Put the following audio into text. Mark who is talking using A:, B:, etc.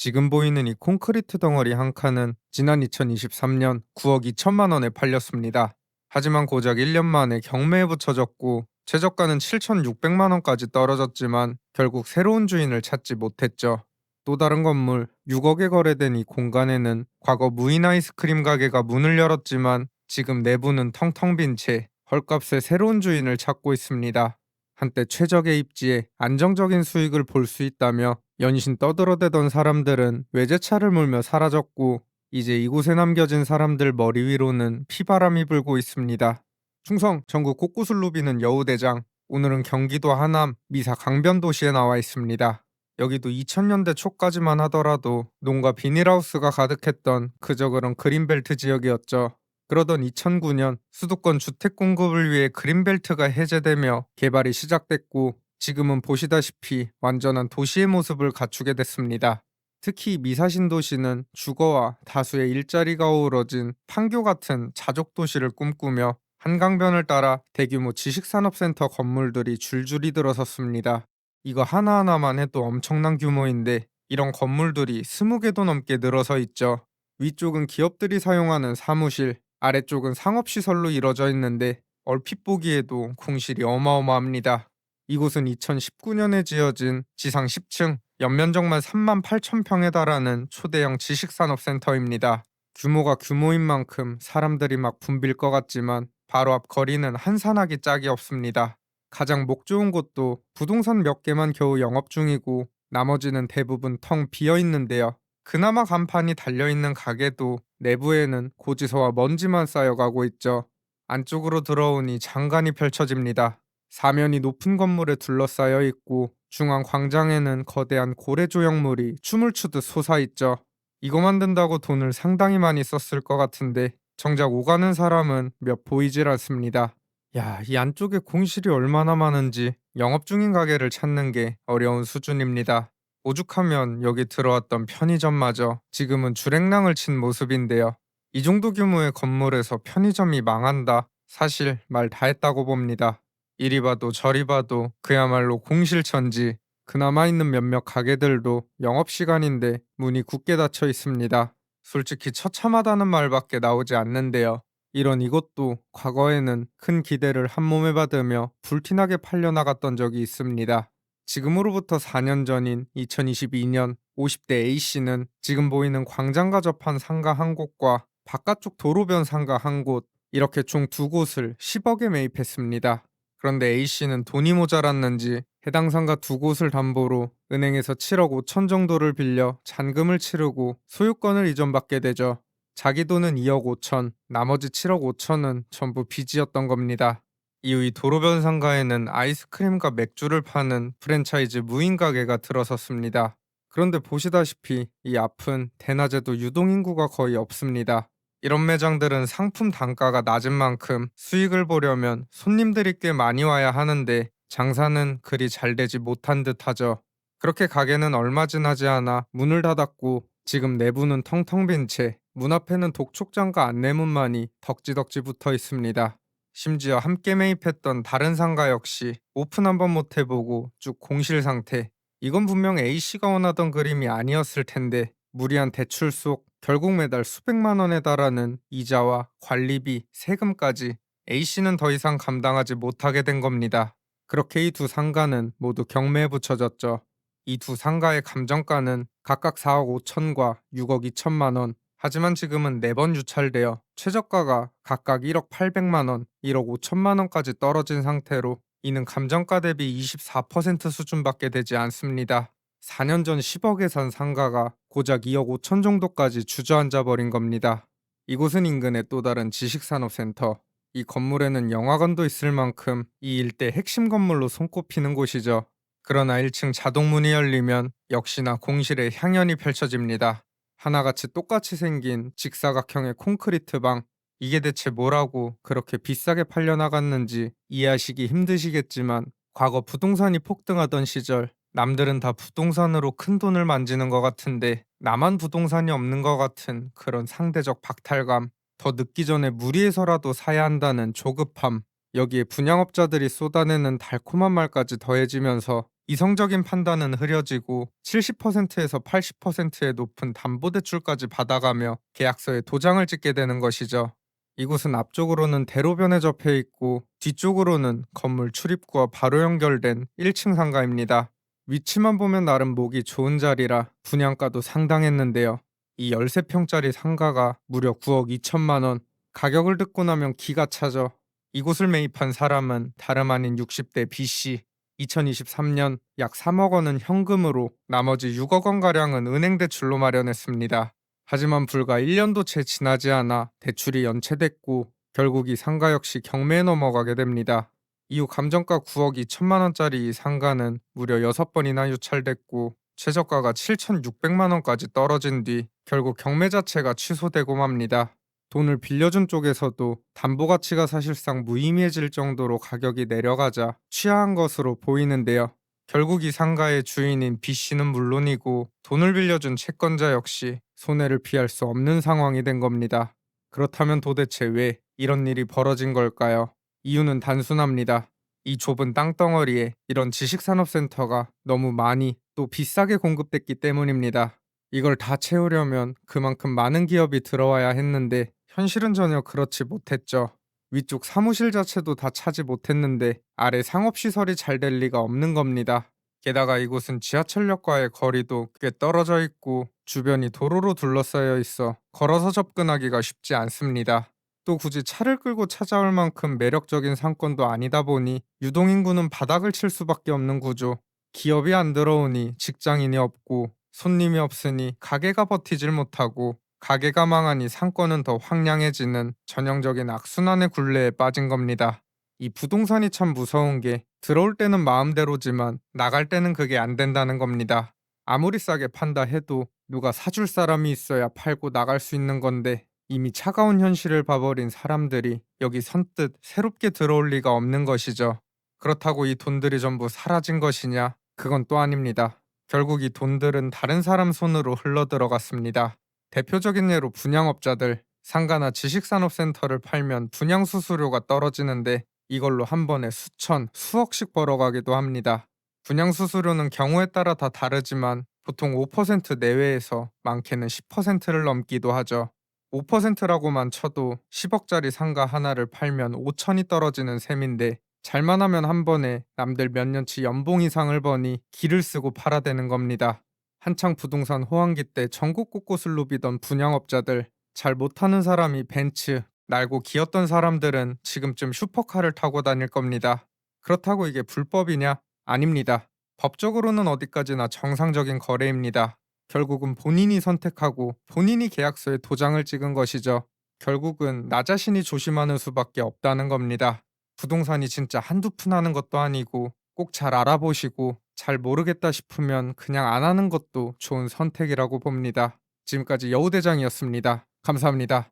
A: 지금 보이는 이 콘크리트 덩어리 한 칸은 지난 2023년 9억 2천만 원에 팔렸습니다. 하지만 고작 1년 만에 경매에 붙여졌고 최저가는 7,600만 원까지 떨어졌지만 결국 새로운 주인을 찾지 못했죠. 또 다른 건물 6억에 거래된 이 공간에는 과거 무인 아이스크림 가게가 문을 열었지만 지금 내부는 텅텅 빈 채 헐값에 새로운 주인을 찾고 있습니다. 한때 최적의 입지에 안정적인 수익을 볼 수 있다며 연신 떠들어대던 사람들은 외제차를 몰며 사라졌고 이제 이곳에 남겨진 사람들 머리 위로는 피바람이 불고 있습니다. 충성 전국 곳곳을 누비는 여우대장. 오늘은 경기도 하남 미사 강변도시에 나와 있습니다. 여기도 2000년대 초까지만 하더라도 농가 비닐하우스가 가득했던 그저 그런 그린벨트 지역이었죠. 그러던 2009년 수도권 주택 공급을 위해 그린벨트가 해제되며 개발이 시작됐고 지금은 보시다시피 완전한 도시의 모습을 갖추게 됐습니다. 특히 미사신도시는 주거와 다수의 일자리가 어우러진 판교 같은 자족 도시를 꿈꾸며 한강변을 따라 대규모 지식산업센터 건물들이 줄줄이 들어섰습니다. 이거 하나하나만 해도 엄청난 규모인데 이런 건물들이 20개도 넘게 늘어서 있죠. 위쪽은 기업들이 사용하는 사무실, 아래쪽은 상업시설로 이뤄져 있는데 얼핏 보기에도 공실이 어마어마합니다. 이곳은 2019년에 지어진 지상 10층, 연면적만 3만 8천 평에 달하는 초대형 지식산업센터입니다. 규모가 규모인 만큼 사람들이 막 붐빌 것 같지만 바로 앞 거리는 한산하기 짝이 없습니다. 가장 목 좋은 곳도 부동산 몇 개만 겨우 영업 중이고 나머지는 대부분 텅 비어 있는데요. 그나마 간판이 달려있는 가게도 내부에는 고지서와 먼지만 쌓여가고 있죠. 안쪽으로 들어오니 장관이 펼쳐집니다. 사면이 높은 건물에 둘러싸여 있고 중앙 광장에는 거대한 고래 조형물이 춤을 추듯 솟아있죠. 이거 만든다고 돈을 상당히 많이 썼을 것 같은데 정작 오가는 사람은 몇 보이질 않습니다. 야, 이 안쪽에 공실이 얼마나 많은지 영업 중인 가게를 찾는 게 어려운 수준입니다. 오죽하면 여기 들어왔던 편의점마저 지금은 줄행랑을 친 모습인데요. 이 정도 규모의 건물에서 편의점이 망한다? 사실 말 다 했다고 봅니다. 이리 봐도 저리 봐도 그야말로 공실천지. 그나마 있는 몇몇 가게들도 영업시간인데 문이 굳게 닫혀 있습니다. 솔직히 처참하다는 말밖에 나오지 않는데요. 이런 이것도 과거에는 큰 기대를 한몸에 받으며 불티나게 팔려나갔던 적이 있습니다. 지금으로부터 4년 전인 2022년 50대 A씨는 지금 보이는 광장과 접한 상가 한 곳과 바깥쪽 도로변 상가 한 곳, 이렇게 총 두 곳을 10억에 매입했습니다. 그런데 A씨는 돈이 모자랐는지 해당 상가 두 곳을 담보로 은행에서 7억 5천 정도를 빌려 잔금을 치르고 소유권을 이전받게 되죠. 자기 돈은 2억 5천, 나머지 7억 5천은 전부 빚이었던 겁니다. 이후 이 도로변 상가에는 아이스크림과 맥주를 파는 프랜차이즈 무인 가게가 들어섰습니다. 그런데 보시다시피 이 앞은 대낮에도 유동인구가 거의 없습니다. 이런 매장들은 상품 단가가 낮은 만큼 수익을 보려면 손님들이 꽤 많이 와야 하는데 장사는 그리 잘 되지 못한 듯하죠. 그렇게 가게는 얼마 지나지 않아 문을 닫았고 지금 내부는 텅텅 빈 채 문 앞에는 독촉장과 안내문만이 덕지덕지 붙어 있습니다. 심지어 함께 매입했던 다른 상가 역시 오픈 한번 못 해보고 쭉 공실 상태. 이건 분명 A씨가 원하던 그림이 아니었을 텐데 무리한 대출 속 결국 매달 수백만 원에 달하는 이자와 관리비, 세금까지 A씨는 더 이상 감당하지 못하게 된 겁니다. 그렇게 이 두 상가는 모두 경매에 붙여졌죠. 이 두 상가의 감정가는 각각 4억 5천과 6억 2천만 원. 하지만 지금은 4번 유찰되어 최저가가 각각 1억 800만 원, 1억 5천만 원까지 떨어진 상태로 이는 감정가 대비 24% 수준밖에 되지 않습니다. 4년 전 10억에 산 상가가 고작 2억 5천 정도까지 주저앉아 버린 겁니다. 이곳은 인근의 또 다른 지식산업센터. 이 건물에는 영화관도 있을 만큼 이 일대 핵심 건물로 손꼽히는 곳이죠. 그러나 1층 자동문이 열리면 역시나 공실의 향연이 펼쳐집니다. 하나같이 똑같이 생긴 직사각형의 콘크리트 방. 이게 대체 뭐라고 그렇게 비싸게 팔려나갔는지 이해하시기 힘드시겠지만 과거 부동산이 폭등하던 시절 남들은 다 부동산으로 큰 돈을 만지는 것 같은데 나만 부동산이 없는 것 같은 그런 상대적 박탈감, 더 늦기 전에 무리해서라도 사야 한다는 조급함, 여기에 분양업자들이 쏟아내는 달콤한 말까지 더해지면서 이성적인 판단은 흐려지고 70%에서 80%의 높은 담보대출까지 받아가며 계약서에 도장을 찍게 되는 것이죠. 이곳은 앞쪽으로는 대로변에 접해 있고 뒤쪽으로는 건물 출입구와 바로 연결된 1층 상가입니다. 위치만 보면 나름 목이 좋은 자리라 분양가도 상당했는데요. 이 13평짜리 상가가 무려 9억 2천만 원. 가격을 듣고 나면 기가 차죠. 이곳을 매입한 사람은 다름 아닌 60대 B씨. 2023년 약 3억 원은 현금으로 나머지 6억 원가량은 은행 대출로 마련했습니다. 하지만 불과 1년도 채 지나지 않아 대출이 연체됐고 결국 이 상가 역시 경매에 넘어가게 됩니다. 이후 감정가 9억 2천만 원짜리 이 상가는 무려 6번이나 유찰됐고 최저가가 7,600만 원까지 떨어진 뒤 결국 경매 자체가 취소되고 맙니다. 돈을 빌려준 쪽에서도 담보 가치가 사실상 무의미해질 정도로 가격이 내려가자 취하한 것으로 보이는데요. 결국 이 상가의 주인인 B씨는 물론이고 돈을 빌려준 채권자 역시 손해를 피할 수 없는 상황이 된 겁니다. 그렇다면 도대체 왜 이런 일이 벌어진 걸까요? 이유는 단순합니다. 이 좁은 땅덩어리에 이런 지식산업센터가 너무 많이 또 비싸게 공급됐기 때문입니다. 이걸 다 채우려면 그만큼 많은 기업이 들어와야 했는데 현실은 전혀 그렇지 못했죠. 위쪽 사무실 자체도 다 차지 못했는데 아래 상업시설이 잘 될 리가 없는 겁니다. 게다가 이곳은 지하철역과의 거리도 꽤 떨어져 있고 주변이 도로로 둘러싸여 있어 걸어서 접근하기가 쉽지 않습니다. 또 굳이 차를 끌고 찾아올 만큼 매력적인 상권도 아니다 보니 유동인구는 바닥을 칠 수밖에 없는 구조. 기업이 안 들어오니 직장인이 없고 손님이 없으니 가게가 버티질 못하고 가게가 망하니 상권은 더 황량해지는 전형적인 악순환의 굴레에 빠진 겁니다. 이 부동산이 참 무서운 게 들어올 때는 마음대로지만 나갈 때는 그게 안 된다는 겁니다. 아무리 싸게 판다 해도 누가 사줄 사람이 있어야 팔고 나갈 수 있는 건데 이미 차가운 현실을 봐버린 사람들이 여기 선뜻 새롭게 들어올 리가 없는 것이죠. 그렇다고 이 돈들이 전부 사라진 것이냐? 그건 또 아닙니다. 결국 이 돈들은 다른 사람 손으로 흘러들어갔습니다. 대표적인 예로 분양업자들, 상가나 지식산업센터를 팔면 분양수수료가 떨어지는데 이걸로 한 번에 수천, 수억씩 벌어가기도 합니다. 분양수수료는 경우에 따라 다 다르지만 보통 5% 내외에서 많게는 10%를 넘기도 하죠. 5%라고만 쳐도 10억짜리 상가 하나를 팔면 5천이 떨어지는 셈인데 잘만 하면 한 번에 남들 몇 년치 연봉 이상을 버니 기를 쓰고 팔아대는 겁니다. 한창 부동산 호황기 때 전국 곳곳을 누비던 분양업자들, 잘 못하는 사람이 벤츠, 날고 기었던 사람들은 지금쯤 슈퍼카를 타고 다닐 겁니다. 그렇다고 이게 불법이냐? 아닙니다. 법적으로는 어디까지나 정상적인 거래입니다. 결국은 본인이 선택하고 본인이 계약서에 도장을 찍은 것이죠. 결국은 나 자신이 조심하는 수밖에 없다는 겁니다. 부동산이 진짜 한두 푼 하는 것도 아니고 꼭 잘 알아보시고 잘 모르겠다 싶으면 그냥 안 하는 것도 좋은 선택이라고 봅니다. 지금까지 여우대장이었습니다. 감사합니다.